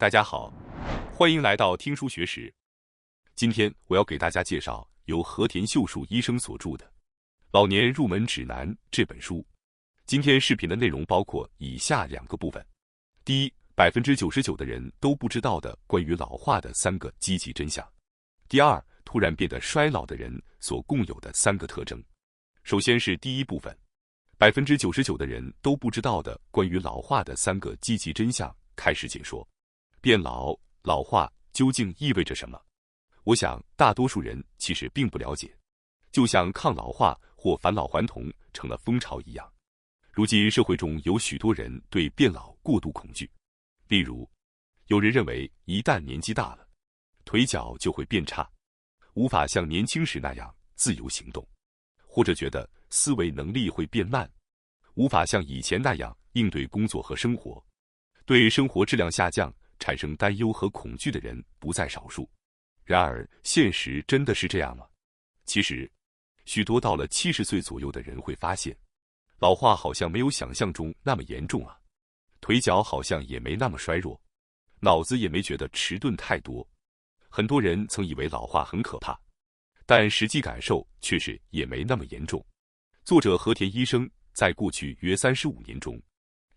大家好，欢迎来到听书学史。今天我要给大家介绍由和田秀树医生所著的《老年入门指南》这本书。今天视频的内容包括以下2个部分：第一，99%的人都不知道的关于老化的3个积极真相；第二，突然变得衰老的人所共有的3个特征。首先是第一部分，99%的人都不知道的关于老化的3个积极真相。开始解说。变老、老化究竟意味着什么？我想大多数人其实并不了解，就像抗老化或返老还童成了风潮一样。如今社会中有许多人对变老过度恐惧，例如，有人认为一旦年纪大了，腿脚就会变差，无法像年轻时那样自由行动，或者觉得思维能力会变慢，无法像以前那样应对工作和生活，对生活质量下降产生担忧和恐惧的人不在少数。然而，现实真的是这样吗？其实，许多到了70岁左右的人会发现，老化好像没有想象中那么严重啊，腿脚好像也没那么衰弱，脑子也没觉得迟钝太多。很多人曾以为老化很可怕，但实际感受却是也没那么严重。作者和田医生在过去约35年中，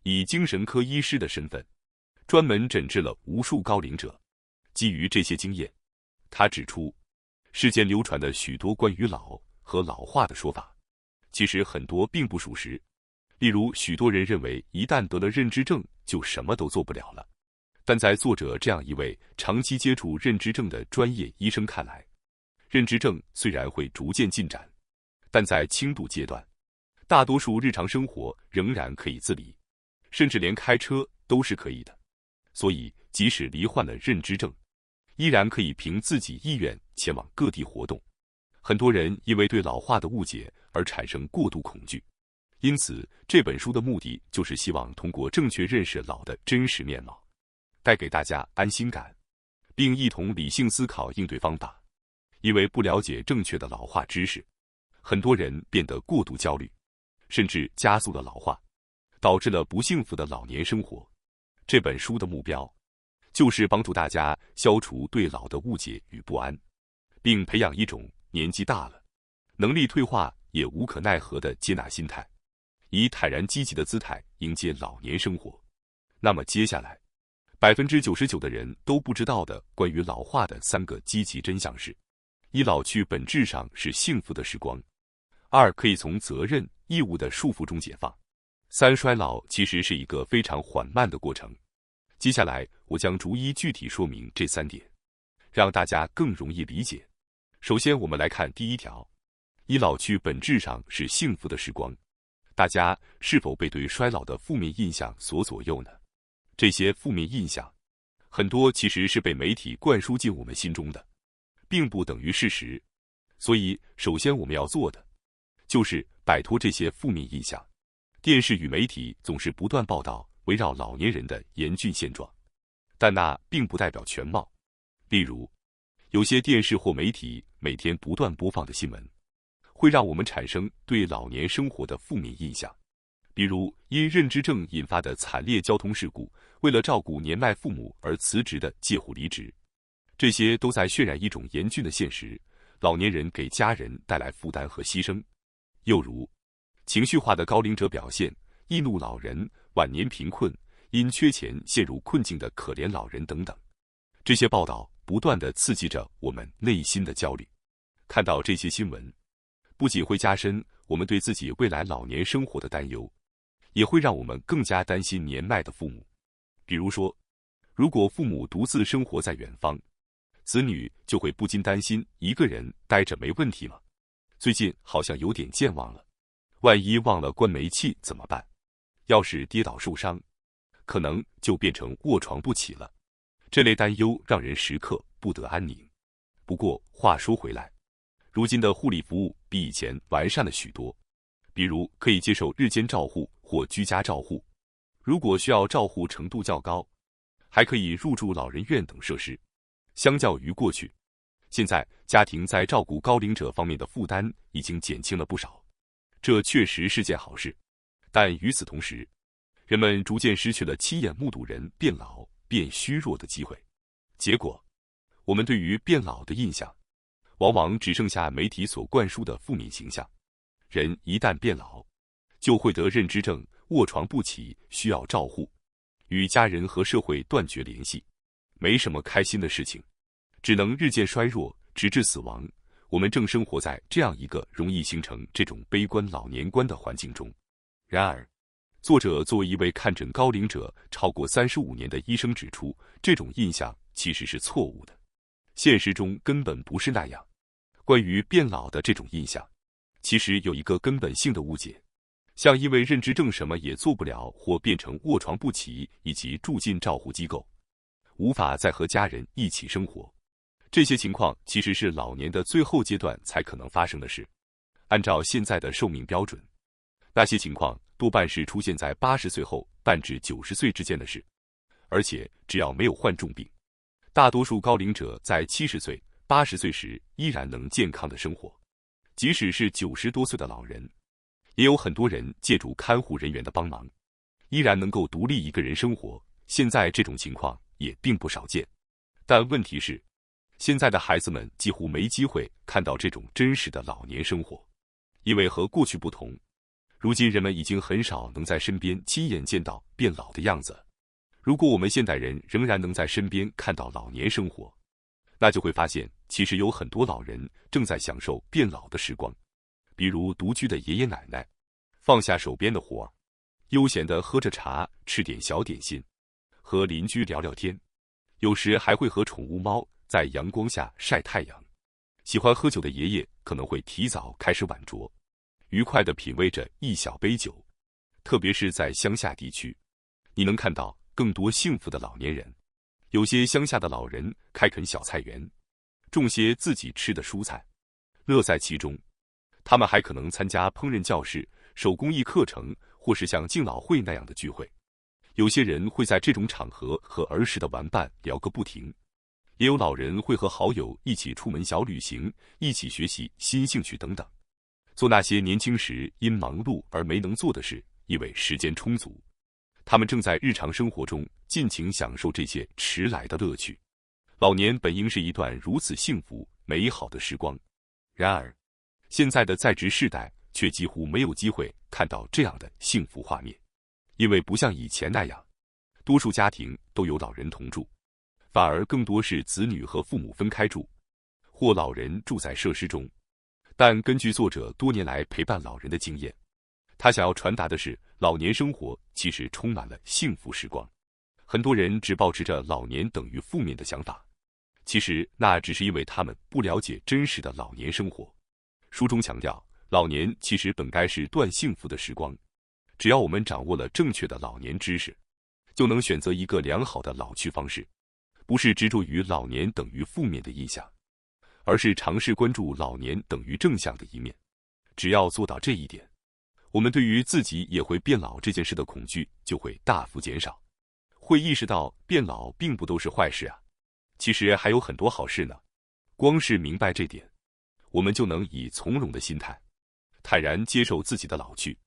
以精神科医师的身份，专门诊治了无数高龄者。基于这些经验，他指出，世间流传的许多关于老和老化的说法，其实很多并不属实。例如，许多人认为一旦得了认知症就什么都做不了了，但在作者这样一位长期接触认知症的专业医生看来，认知症虽然会逐渐进展，但在轻度阶段，大多数日常生活仍然可以自理，甚至连开车都是可以的。所以，即使罹患了认知症，依然可以凭自己意愿前往各地活动。很多人因为对老化的误解而产生过度恐惧，因此这本书的目的就是希望通过正确认识老的真实面貌，带给大家安心感，并一同理性思考应对方法。因为不了解正确的老化知识，很多人变得过度焦虑，甚至加速了老化，导致了不幸福的老年生活。这本书的目标，就是帮助大家消除对老的误解与不安，并培养一种年纪大了，能力退化也无可奈何的接纳心态，以坦然积极的姿态迎接老年生活。那么接下来，99%的人都不知道的关于老化的3个积极真相是：一、老去本质上是幸福的时光；二、可以从责任、义务的束缚中解放；三、衰老其实是一个非常缓慢的过程。接下来，我将逐一具体说明这3点，让大家更容易理解。首先，我们来看第1条：一、老去本质上是幸福的时光。大家是否被对衰老的负面印象所左右呢？这些负面印象，很多其实是被媒体灌输进我们心中的，并不等于事实。所以，首先我们要做的，就是摆脱这些负面印象。电视与媒体总是不断报道围绕老年人的严峻现状，但那并不代表全貌。例如，有些电视或媒体每天不断播放的新闻，会让我们产生对老年生活的负面印象。比如，因认知症引发的惨烈交通事故，为了照顾年迈父母而辞职的介护离职，这些都在渲染一种严峻的现实：老年人给家人带来负担和牺牲。又如，情绪化的高龄者表现，易怒老人、晚年贫困、因缺钱陷入困境的可怜老人等等。这些报道不断地刺激着我们内心的焦虑。看到这些新闻，不仅会加深我们对自己未来老年生活的担忧，也会让我们更加担心年迈的父母。比如说，如果父母独自生活在远方，子女就会不禁担心一个人待着没问题吗？最近好像有点健忘了，万一忘了关煤气怎么办？要是跌倒受伤，可能就变成卧床不起了。这类担忧让人时刻不得安宁。不过话说回来，如今的护理服务比以前完善了许多，比如可以接受日间照护或居家照护，如果需要照护程度较高，还可以入住老人院等设施。相较于过去，现在家庭在照顾高龄者方面的负担已经减轻了不少，这确实是件好事。但与此同时，人们逐渐失去了亲眼目睹人变老、变虚弱的机会。结果，我们对于变老的印象，往往只剩下媒体所灌输的负面形象。人一旦变老，就会得认知症，卧床不起，需要照护，与家人和社会断绝联系，没什么开心的事情，只能日渐衰弱，直至死亡。我们正生活在这样一个容易形成这种悲观老年观的环境中。然而，作者作为一位看诊高龄者超过35年的医生指出，这种印象其实是错误的，现实中根本不是那样。关于变老的这种印象，其实有一个根本性的误解，像因为认知症什么也做不了，或变成卧床不起，以及住进照护机构，无法再和家人一起生活。这些情况其实是老年的最后阶段才可能发生的事。按照现在的寿命标准，那些情况多半是出现在80岁后半至90岁之间的事。而且只要没有患重病，大多数高龄者在70岁、80岁时依然能健康的生活。即使是90多岁的老人，也有很多人借助看护人员的帮忙，依然能够独立一个人生活。现在这种情况也并不少见。但问题是，现在的孩子们几乎没机会看到这种真实的老年生活，因为和过去不同，如今人们已经很少能在身边亲眼见到变老的样子。如果我们现代人仍然能在身边看到老年生活，那就会发现，其实有很多老人正在享受变老的时光。比如独居的爷爷奶奶，放下手边的活儿，悠闲地喝着茶，吃点小点心，和邻居聊聊天，有时还会和宠物猫在阳光下晒太阳。喜欢喝酒的爷爷可能会提早开始晚酌，愉快地品味着一小杯酒。特别是在乡下地区，你能看到更多幸福的老年人。有些乡下的老人开垦小菜园，种些自己吃的蔬菜，乐在其中。他们还可能参加烹饪教室、手工艺课程，或是像敬老会那样的聚会。有些人会在这种场合和儿时的玩伴聊个不停，也有老人会和好友一起出门小旅行，一起学习新兴趣等等，做那些年轻时因忙碌而没能做的事，因为时间充足。他们正在日常生活中尽情享受这些迟来的乐趣。老年本应是一段如此幸福美好的时光，然而，现在的在职世代却几乎没有机会看到这样的幸福画面。因为不像以前那样，多数家庭都有老人同住，反而更多是子女和父母分开住，或老人住在设施中。但根据作者多年来陪伴老人的经验，他想要传达的是，老年生活其实充满了幸福时光。很多人只保持着老年等于负面的想法，其实那只是因为他们不了解真实的老年生活。书中强调，老年其实本该是段幸福的时光，只要我们掌握了正确的老年知识，就能选择一个良好的老去方式，不是执着于老年等于负面的印象，而是尝试关注老年等于正向的一面。只要做到这一点，我们对于自己也会变老这件事的恐惧就会大幅减少，会意识到变老并不都是坏事啊，其实还有很多好事呢。光是明白这点，我们就能以从容的心态，坦然接受自己的老去。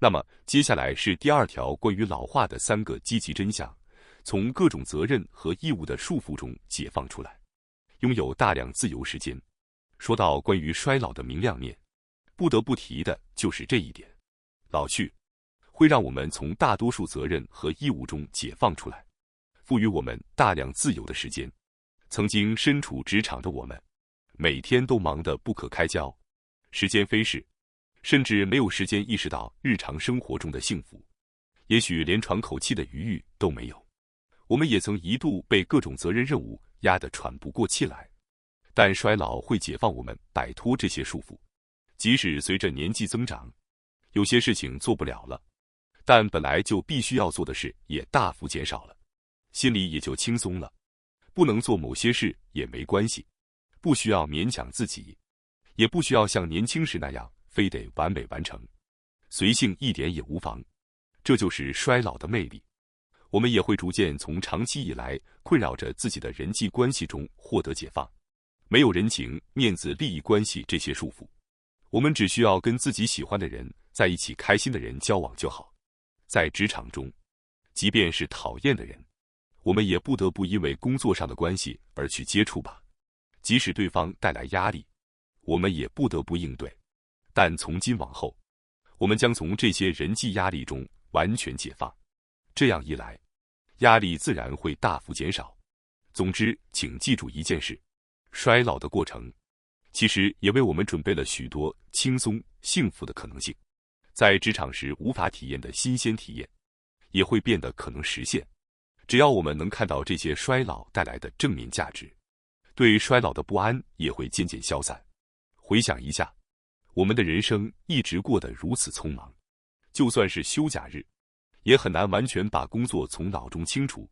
那么接下来是第2条关于老化的3个积极真相，从各种责任和义务的束缚中解放出来，拥有大量自由时间。说到关于衰老的明亮面，不得不提的就是这一点。老去会让我们从大多数责任和义务中解放出来，赋予我们大量自由的时间。曾经身处职场的我们，每天都忙得不可开交，时间飞逝，甚至没有时间意识到日常生活中的幸福，也许连喘口气的余裕都没有。我们也曾一度被各种责任任务压得喘不过气来，但衰老会解放我们摆脱这些束缚。即使随着年纪增长，有些事情做不了了，但本来就必须要做的事也大幅减少了，心里也就轻松了。不能做某些事也没关系，不需要勉强自己，也不需要像年轻时那样非得完美完成，随性一点也无妨。这就是衰老的魅力。我们也会逐渐从长期以来困扰着自己的人际关系中获得解放。没有人情、面子、利益关系这些束缚，我们只需要跟自己喜欢的人在一起，开心的人交往就好。在职场中，即便是讨厌的人，我们也不得不因为工作上的关系而去接触吧。即使对方带来压力，我们也不得不应对。但从今往后，我们将从这些人际压力中完全解放。这样一来，压力自然会大幅减少。总之，请记住一件事：衰老的过程其实也为我们准备了许多轻松幸福的可能性。在职场时无法体验的新鲜体验，也会变得可能实现。只要我们能看到这些衰老带来的正面价值，对衰老的不安也会渐渐消散。回想一下，我们的人生一直过得如此匆忙，就算是休假日，也很难完全把工作从脑中清除。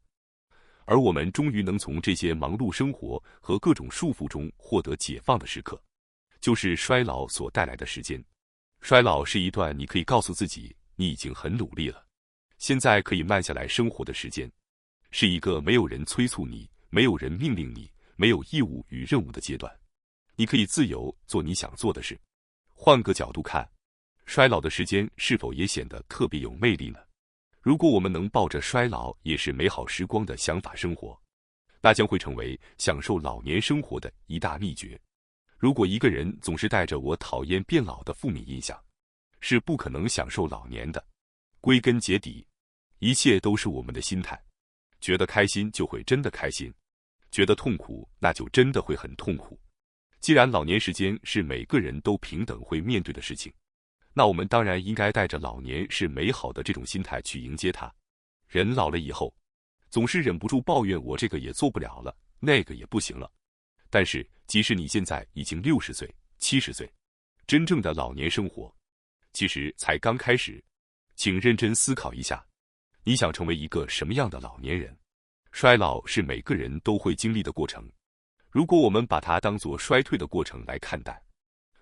而我们终于能从这些忙碌生活和各种束缚中获得解放的时刻，就是衰老所带来的时间。衰老是一段你可以告诉自己你已经很努力了，现在可以慢下来生活的时间，是一个没有人催促你，没有人命令你，没有义务与任务的阶段。你可以自由做你想做的事。换个角度看，衰老的时间是否也显得特别有魅力呢？如果我们能抱着衰老也是美好时光的想法生活，那将会成为享受老年生活的一大秘诀。如果一个人总是带着我讨厌变老的负面印象，是不可能享受老年的。归根结底，一切都是我们的心态。觉得开心就会真的开心，觉得痛苦那就真的会很痛苦。既然老年时间是每个人都平等会面对的事情，那我们当然应该带着老年是美好的这种心态去迎接它。人老了以后，总是忍不住抱怨我这个也做不了了，那个也不行了。但是即使你现在已经60岁、70岁，真正的老年生活其实才刚开始。请认真思考一下，你想成为一个什么样的老年人？衰老是每个人都会经历的过程，如果我们把它当作衰退的过程来看待，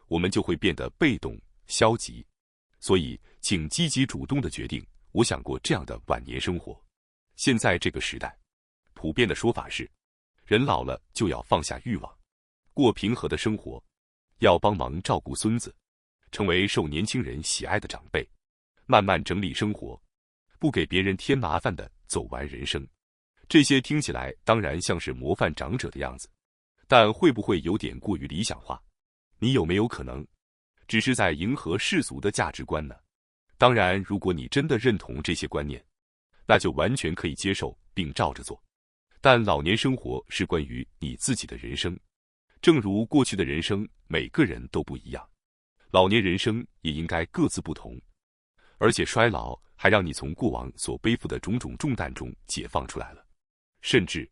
我们就会变得被动、消极。所以，请积极主动地决定，我想过这样的晚年生活。现在这个时代，普遍的说法是，人老了就要放下欲望，过平和的生活，要帮忙照顾孙子，成为受年轻人喜爱的长辈，慢慢整理生活，不给别人添麻烦的走完人生。这些听起来当然像是模范长者的样子，但会不会有点过于理想化？你有没有可能只是在迎合世俗的价值观呢？当然，如果你真的认同这些观念，那就完全可以接受并照着做。但老年生活是关于你自己的人生，正如过去的人生每个人都不一样，老年人生也应该各自不同。而且衰老还让你从过往所背负的种种重担中解放出来了，甚至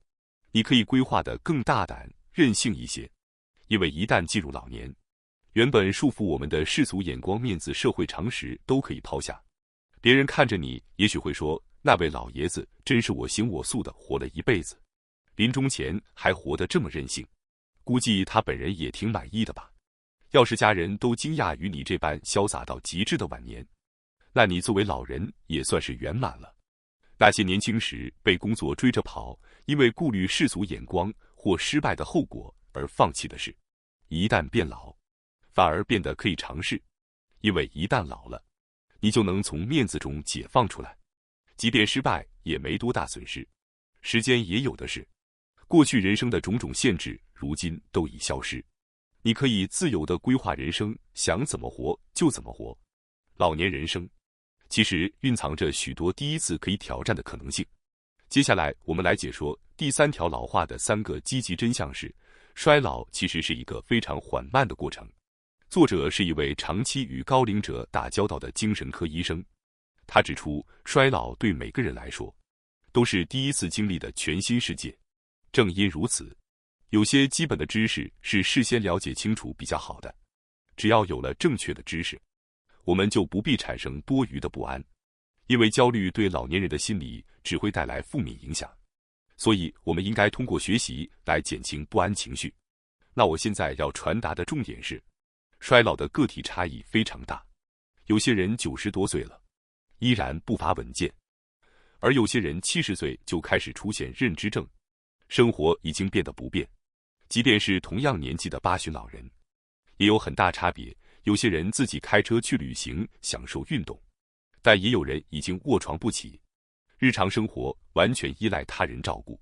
你可以规划得更大胆、任性一些。因为一旦进入老年，原本束缚我们的世俗眼光、面子、社会常识都可以抛下。别人看着你，也许会说，那位老爷子真是我行我素的活了一辈子，临终前还活得这么任性，估计他本人也挺满意的吧。要是家人都惊讶于你这般潇洒到极致的晚年，那你作为老人也算是圆满了。那些年轻时被工作追着跑，因为顾虑世俗眼光或失败的后果而放弃的事，一旦变老，反而变得可以尝试。因为一旦老了，你就能从面子中解放出来，即便失败也没多大损失，时间也有的是。过去人生的种种限制，如今都已消失，你可以自由地规划人生，想怎么活就怎么活。老年人生其实蕴藏着许多第一次可以挑战的可能性。接下来我们来解说第3条老化的3个积极真相是，衰老其实是一个非常缓慢的过程。作者是一位长期与高龄者打交道的精神科医生，他指出，衰老对每个人来说都是第一次经历的全新世界。正因如此，有些基本的知识是事先了解清楚比较好的。只要有了正确的知识，我们就不必产生多余的不安，因为焦虑对老年人的心理只会带来负面影响。所以我们应该通过学习来减轻不安情绪。那我现在要传达的重点是，衰老的个体差异非常大，有些人90多岁了，依然步伐稳健，而有些人70岁就开始出现认知症，生活已经变得不便。即便是同样年纪的80老人，也有很大差别。有些人自己开车去旅行，享受运动，但也有人已经卧床不起。日常生活完全依赖他人照顾。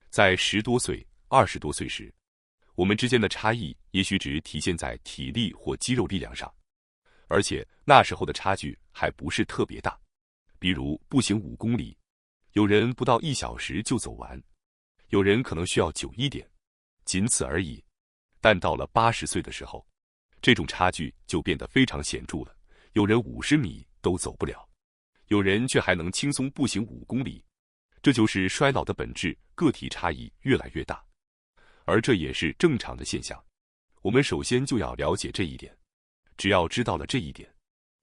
在10多岁、20多岁时，我们之间的差异也许只体现在体力或肌肉力量上，而且那时候的差距还不是特别大。比如步行5公里，有人不到1小时就走完，有人可能需要久一点，仅此而已。但到了80岁的时候，这种差距就变得非常显著了，有人50米都走不了，有人却还能轻松步行5公里。这就是衰老的本质，个体差异越来越大，而这也是正常的现象。我们首先就要了解这一点，只要知道了这一点，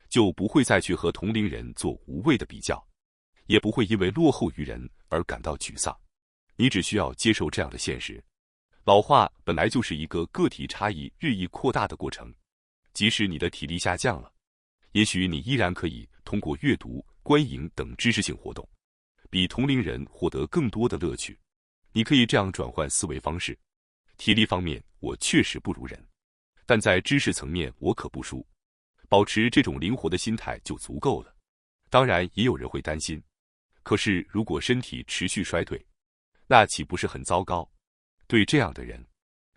就不会再去和同龄人做无谓的比较，也不会因为落后于人而感到沮丧。你只需要接受这样的现实，老化本来就是一个个体差异日益扩大的过程。即使你的体力下降了，也许你依然可以通过阅读、观影等知识性活动，比同龄人获得更多的乐趣。你可以这样转换思维方式：体力方面我确实不如人，但在知识层面我可不输。保持这种灵活的心态就足够了。当然也有人会担心，可是如果身体持续衰退，那岂不是很糟糕？对这样的人，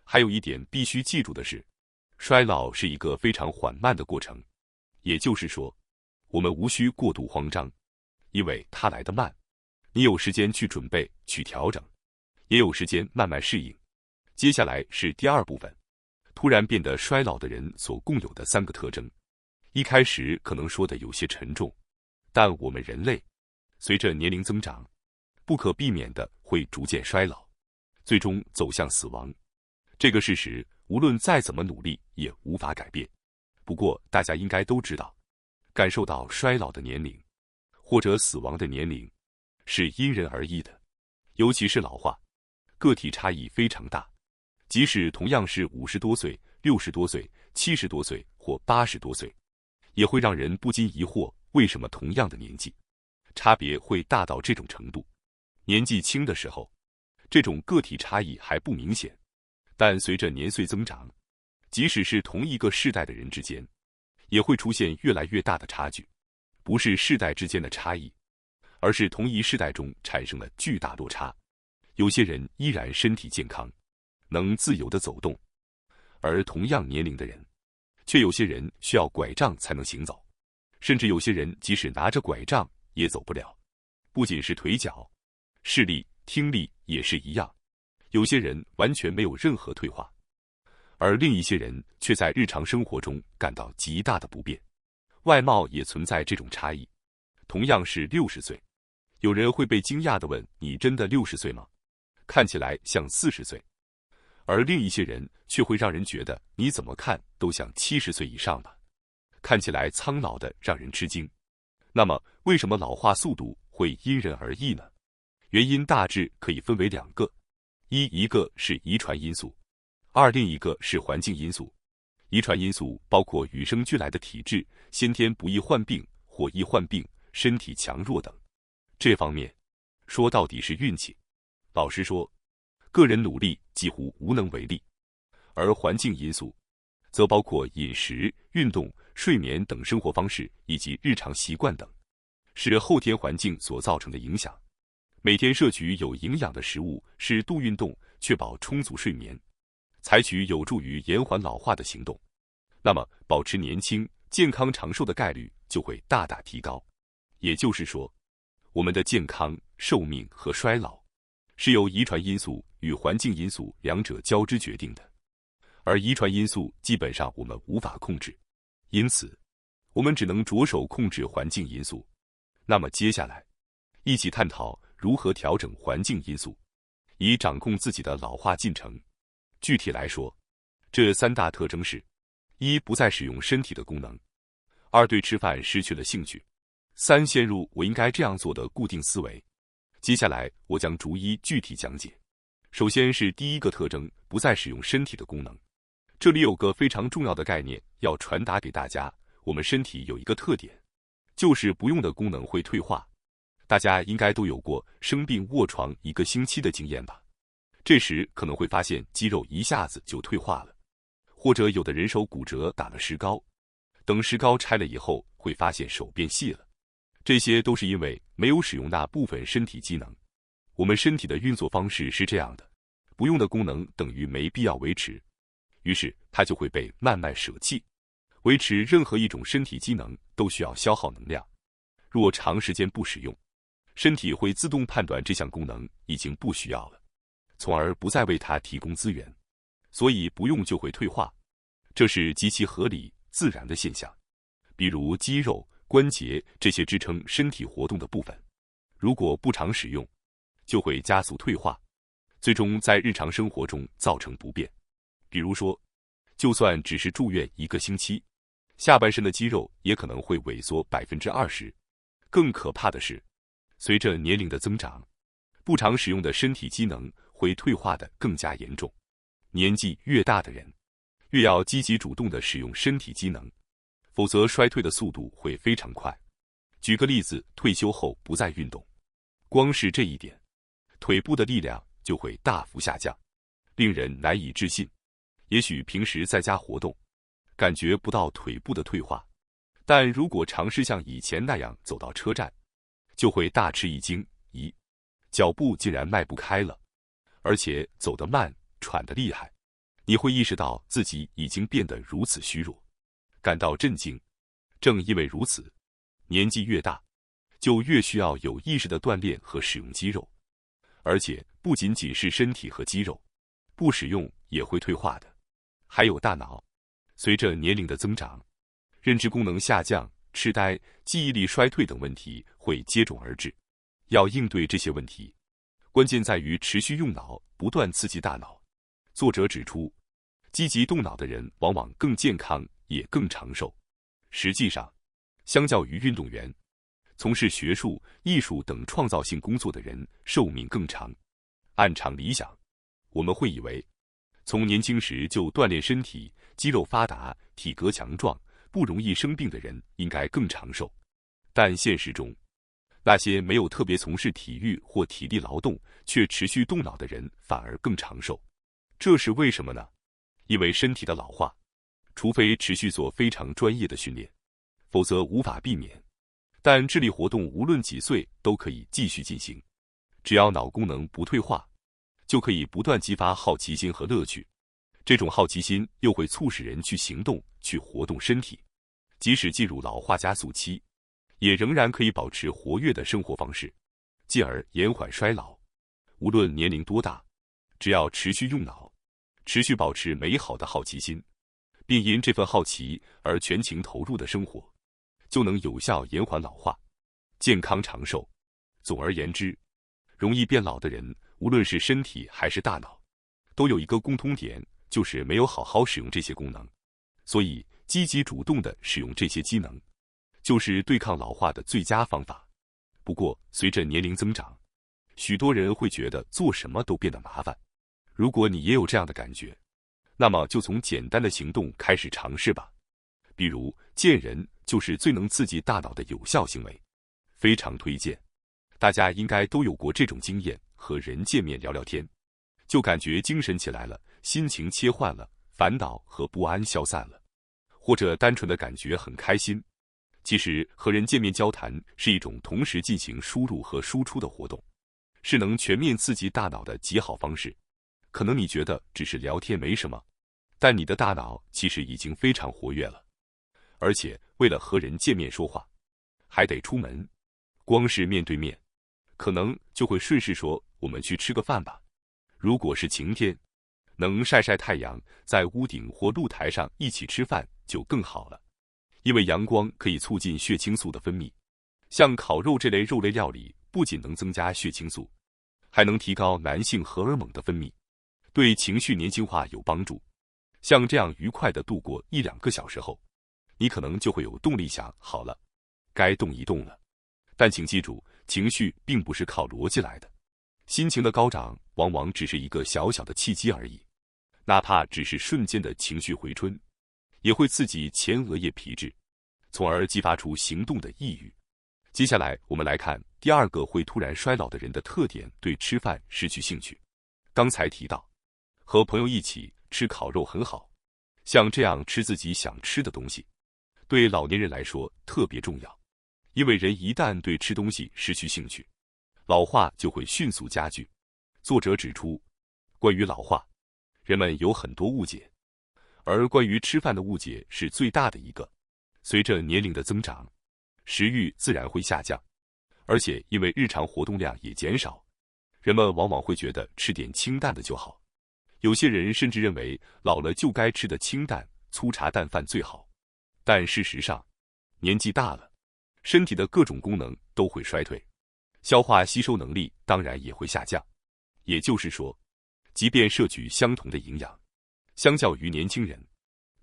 还有一点必须记住的是，衰老是一个非常缓慢的过程。也就是说，我们无需过度慌张，因为它来得慢。你有时间去准备、去调整，也有时间慢慢适应。接下来是第2部分，突然变得衰老的人所共有的3个特征。一开始可能说的有些沉重，但我们人类随着年龄增长，不可避免的会逐渐衰老，最终走向死亡。这个事实无论再怎么努力也无法改变。不过大家应该都知道，感受到衰老的年龄或者死亡的年龄是因人而异的，尤其是老化，个体差异非常大。即使同样是50多岁、60多岁、70多岁或80多岁，也会让人不禁疑惑，为什么同样的年纪，差别会大到这种程度？年纪轻的时候，这种个体差异还不明显，但随着年岁增长，即使是同一个世代的人之间，也会出现越来越大的差距。不是世代之间的差异，而是同一世代中产生了巨大落差。有些人依然身体健康，能自由地走动，而同样年龄的人，却有些人需要拐杖才能行走，甚至有些人即使拿着拐杖也走不了。不仅是腿脚，视力、听力也是一样，有些人完全没有任何退化，而另一些人却在日常生活中感到极大的不便。外貌也存在这种差异，同样是60岁，有人会被惊讶地问：你真的60岁吗？看起来像40岁。而另一些人却会让人觉得你怎么看都像70岁以上吧，看起来苍老的让人吃惊。那么为什么老化速度会因人而异呢？原因大致可以分为2个，一个是遗传因素，2另一个是环境因素。遗传因素包括与生俱来的体质、先天不易患病或易患病、身体强弱等。这方面说到底是运气，老实说，个人努力几乎无能为力。而环境因素则包括饮食、运动、睡眠等生活方式以及日常习惯等，是后天环境所造成的影响。每天摄取有营养的食物，适度运动，确保充足睡眠，采取有助于延缓老化的行动，那么保持年轻、健康长寿的概率就会大大提高。也就是说，我们的健康、寿命和衰老是由遗传因素与环境因素2者交织决定的，而遗传因素基本上我们无法控制，因此我们只能着手控制环境因素。那么接下来一起探讨如何调整环境因素，以掌控自己的老化进程。具体来说，这3大特征是：1不再使用身体的功能；2对吃饭失去了兴趣；3陷入我应该这样做的固定思维。接下来我将逐一具体讲解。首先是第1个特征，不再使用身体的功能。这里有个非常重要的概念要传达给大家，我们身体有一个特点，就是不用的功能会退化。大家应该都有过生病卧床1个星期的经验吧？这时可能会发现肌肉一下子就退化了，或者有的人手骨折打了石膏，等石膏拆了以后会发现手变细了。这些都是因为没有使用那部分身体机能。我们身体的运作方式是这样的，不用的功能等于没必要维持，于是它就会被慢慢舍弃。维持任何一种身体机能都需要消耗能量，若长时间不使用，身体会自动判断这项功能已经不需要了，从而不再为它提供资源，所以不用就会退化，这是极其合理自然的现象。比如肌肉、关节这些支撑身体活动的部分，如果不常使用，就会加速退化，最终在日常生活中造成不便。比如说，就算只是住院1个星期，下半身的肌肉也可能会萎缩20%。更可怕的是，随着年龄的增长，不常使用的身体机能会退化得更加严重。年纪越大的人，越要积极主动地使用身体机能，否则衰退的速度会非常快。举个例子，退休后不再运动，光是这一点，腿部的力量就会大幅下降，令人难以置信。也许平时在家活动，感觉不到腿部的退化，但如果尝试像以前那样走到车站，就会大吃一惊，咦，脚步竟然迈不开了，而且走得慢，喘得厉害。你会意识到自己已经变得如此虚弱，感到震惊。正因为如此，年纪越大，就越需要有意识的锻炼和使用肌肉，而且不仅仅是身体和肌肉，不使用也会退化的。还有大脑，随着年龄的增长，认知功能下降、痴呆、记忆力衰退等问题会接踵而至。要应对这些问题，关键在于持续用脑，不断刺激大脑。作者指出，积极动脑的人往往更健康，也更长寿。实际上，相较于运动员，从事学术、艺术等创造性工作的人寿命更长。按常理想，我们会以为从年轻时就锻炼身体，肌肉发达，体格强壮，不容易生病的人应该更长寿。但现实中，那些没有特别从事体育或体力劳动，却持续动脑的人反而更长寿。这是为什么呢？因为身体的老化，除非持续做非常专业的训练，否则无法避免。但智力活动无论几岁都可以继续进行，只要脑功能不退化，就可以不断激发好奇心和乐趣。这种好奇心又会促使人去行动，去活动身体。即使进入老化加速期，也仍然可以保持活跃的生活方式，进而延缓衰老。无论年龄多大，只要持续用脑，持续保持美好的好奇心，并因这份好奇而全情投入的生活，就能有效延缓老化，健康长寿。总而言之，容易变老的人，无论是身体还是大脑，都有一个共通点，就是没有好好使用这些功能。所以，积极主动地使用这些机能，就是对抗老化的最佳方法。不过，随着年龄增长，许多人会觉得做什么都变得麻烦。如果你也有这样的感觉，那么就从简单的行动开始尝试吧。比如，见人就是最能刺激大脑的有效行为，非常推荐。大家应该都有过这种经验，和人见面聊聊天，就感觉精神起来了，心情切换了，烦恼和不安消散了，或者单纯的感觉很开心。其实和人见面交谈是一种同时进行输入和输出的活动，是能全面刺激大脑的极好方式。可能你觉得只是聊天没什么，但你的大脑其实已经非常活跃了。而且为了和人见面说话，还得出门，光是面对面，可能就会顺势说我们去吃个饭吧。如果是晴天，能晒晒太阳，在屋顶或露台上一起吃饭就更好了。因为阳光可以促进血清素的分泌，像烤肉这类肉类料理不仅能增加血清素，还能提高男性荷尔蒙的分泌，对情绪年轻化有帮助。像这样愉快地度过1-2个小时后，你可能就会有动力想，好了，该动一动了。但请记住，情绪并不是靠逻辑来的，心情的高涨往往只是一个小小的契机而已，哪怕只是瞬间的情绪回春，也会刺激前额叶皮质，从而激发出行动的意欲。接下来我们来看第二个会突然衰老的人的特点，对吃饭失去兴趣。刚才提到，和朋友一起吃烤肉很好，像这样吃自己想吃的东西，对老年人来说特别重要，因为人一旦对吃东西失去兴趣，老化就会迅速加剧。作者指出，关于老化，人们有很多误解，而关于吃饭的误解是最大的一个。随着年龄的增长，食欲自然会下降，而且因为日常活动量也减少，人们往往会觉得吃点清淡的就好。有些人甚至认为老了就该吃的清淡、粗茶淡饭最好。但事实上，年纪大了，身体的各种功能都会衰退，消化吸收能力当然也会下降。也就是说，即便摄取相同的营养，相较于年轻人，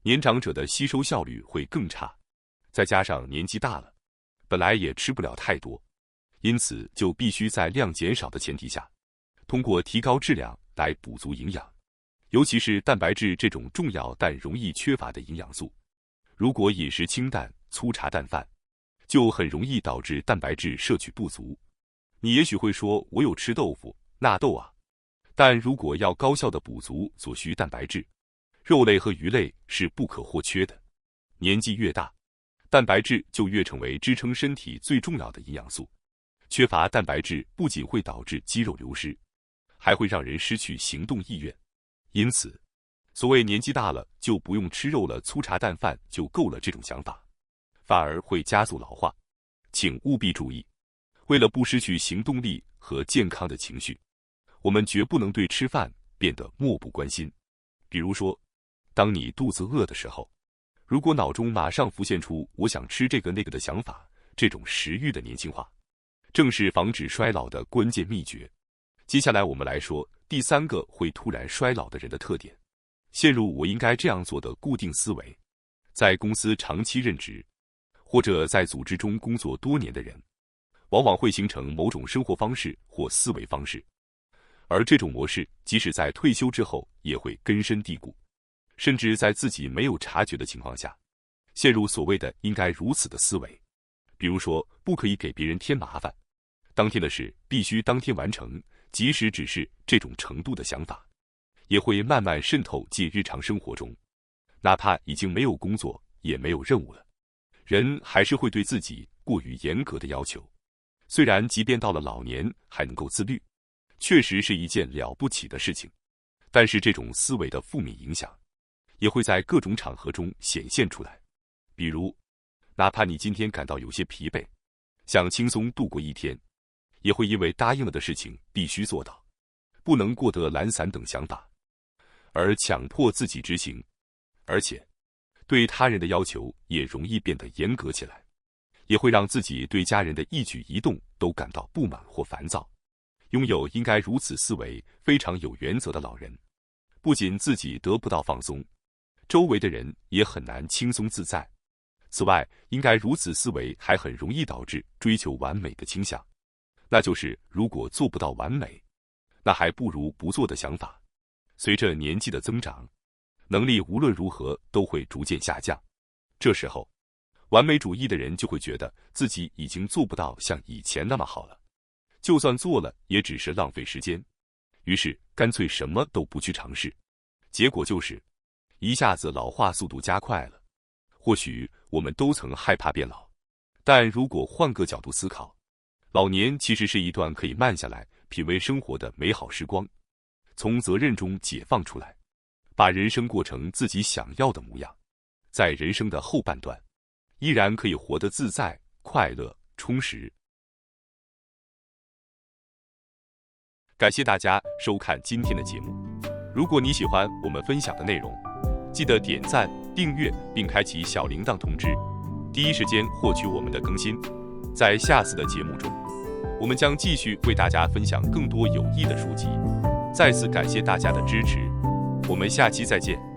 年长者的吸收效率会更差。再加上年纪大了，本来也吃不了太多，因此就必须在量减少的前提下，通过提高质量来补足营养，尤其是蛋白质这种重要但容易缺乏的营养素。如果饮食清淡、粗茶淡饭，就很容易导致蛋白质摄取不足。你也许会说，我有吃豆腐、纳豆啊。但如果要高效的补足所需蛋白质，肉类和鱼类是不可或缺的。年纪越大，蛋白质就越成为支撑身体最重要的营养素。缺乏蛋白质不仅会导致肌肉流失，还会让人失去行动意愿。因此，所谓年纪大了就不用吃肉了，粗茶淡饭就够了这种想法，反而会加速老化。请务必注意，为了不失去行动力和健康的情绪，我们绝不能对吃饭变得漠不关心。比如说，当你肚子饿的时候，如果脑中马上浮现出我想吃这个那个的想法，这种食欲的年轻化，正是防止衰老的关键秘诀。接下来我们来说第3个会突然衰老的人的特点。陷入我应该这样做的固定思维。在公司长期任职，或者在组织中工作多年的人，往往会形成某种生活方式或思维方式，而这种模式即使在退休之后也会根深蒂固，甚至在自己没有察觉的情况下，陷入所谓的应该如此的思维。比如说，不可以给别人添麻烦，当天的事必须当天完成，即使只是这种程度的想法，也会慢慢渗透进日常生活中。哪怕已经没有工作，也没有任务了，人还是会对自己过于严格的要求。虽然即便到了老年还能够自律，确实是一件了不起的事情，但是这种思维的负面影响也会在各种场合中显现出来。比如，哪怕你今天感到有些疲惫，想轻松度过一天，也会因为答应了的事情必须做到，不能过得懒散等想法，而强迫自己执行。而且，对他人的要求也容易变得严格起来，也会让自己对家人的一举一动都感到不满或烦躁。拥有应该如此思维、非常有原则的老人，不仅自己得不到放松，周围的人也很难轻松自在。此外，应该如此思维还很容易导致追求完美的倾向，那就是如果做不到完美，那还不如不做的想法。随着年纪的增长，能力无论如何都会逐渐下降，这时候，完美主义的人就会觉得自己已经做不到像以前那么好了，就算做了也只是浪费时间，于是干脆什么都不去尝试，结果就是一下子老化速度加快了。或许我们都曾害怕变老，但如果换个角度思考，老年其实是一段可以慢下来品味生活的美好时光，从责任中解放出来，把人生过成自己想要的模样，在人生的后半段依然可以活得自在、快乐、充实。感谢大家收看今天的节目，如果你喜欢我们分享的内容，记得点赞、订阅并开启小铃铛通知，第一时间获取我们的更新。在下次的节目中，我们将继续为大家分享更多有益的书籍。再次感谢大家的支持，我们下期再见。